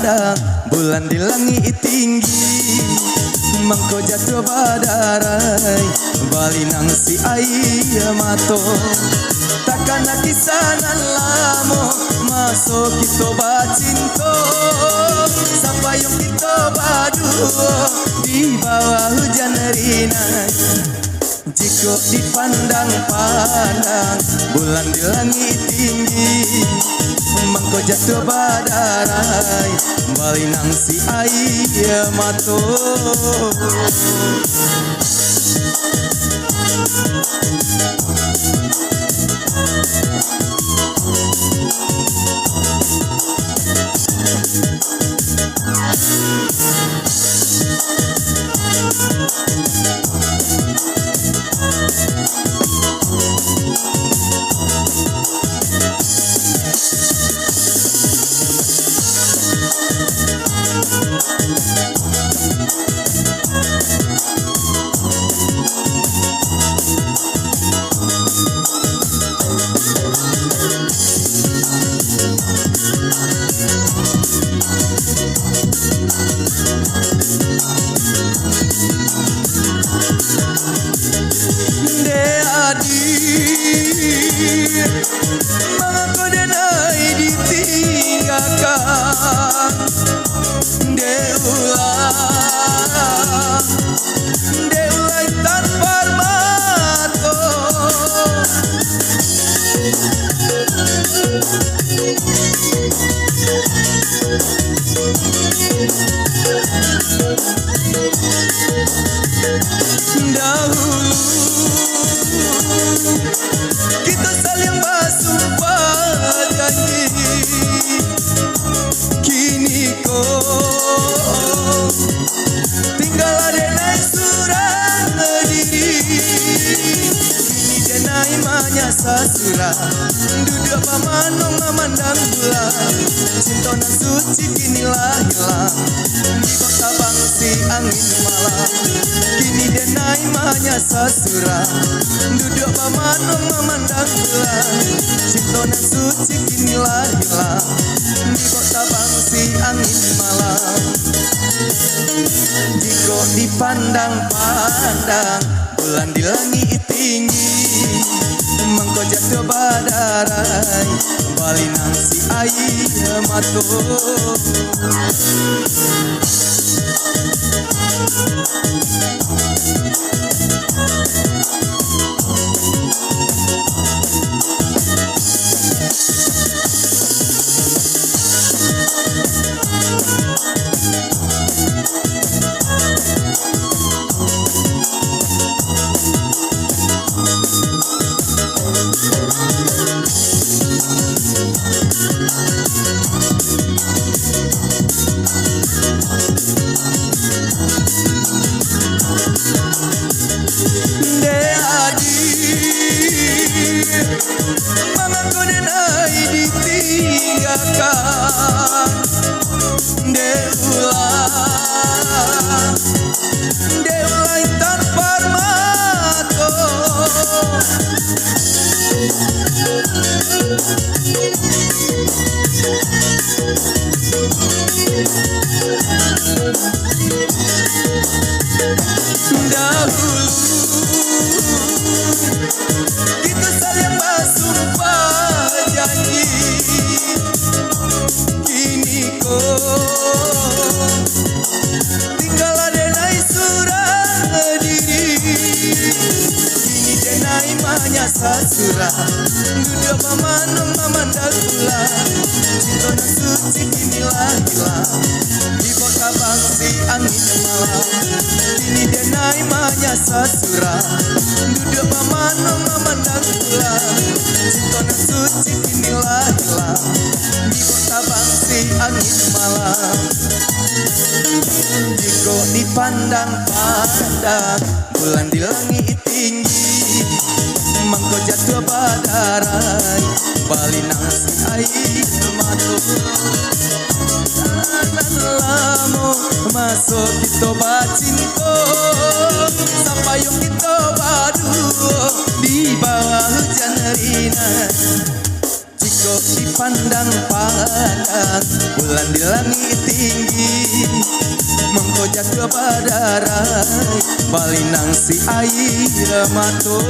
pandang bulan di langit tinggi, mangko jatuh badarai balinang si air mato. Takkan kisanan lamo masuk kita bacinto, sampai yang kita berdua di bawah hujan rinai. Jika dipandang-pandang bulan di langit tinggi, mangko jatuh badarai balinang si air mato. Mangko denai ditinggalkan, deulai tanpa mato. Dahulu kita saling bersumpah janji, kini kau tinggal denai surang diri. Kini denai manyasa surah, duduk pamanong memandang bulan. Cinta nan suci kinilah hilang di kota bangsi angin malam. Kini denai manyasa surah, duduk pamanong memandang bulan. Cinta nan suci kinilah hilang di kota bangsi angin malam. Jika dipandang-pandang bulan di langit tinggi, mangko jatuh badarai balinang si air mato. Mangko denai ditinggalkan, deulai tanpa mato. Dahulu kita saling bersumpah janji, kini kau tinggal denai surang diri. Kini denai manyasa surah, duduk memanung memandang bulan. Cinta nan suci kinilah hilang di kota bangsi angin malam. Kini denai manyasa surah, duduk memanung memandang bulan. Cinta nan suci kinilah hilang di kota bangsi angin malam. Jika dipandang-pandang bulan di langit tinggi, mangko jatuh badarai balinang si air mato. Tanan lamo masuk kita bacinto, sampai yang kita berdua di bawah hujan rinai. Jika dipandang pandang bulan di langit tinggi, mengko jatuh pada rai balinang si air mato.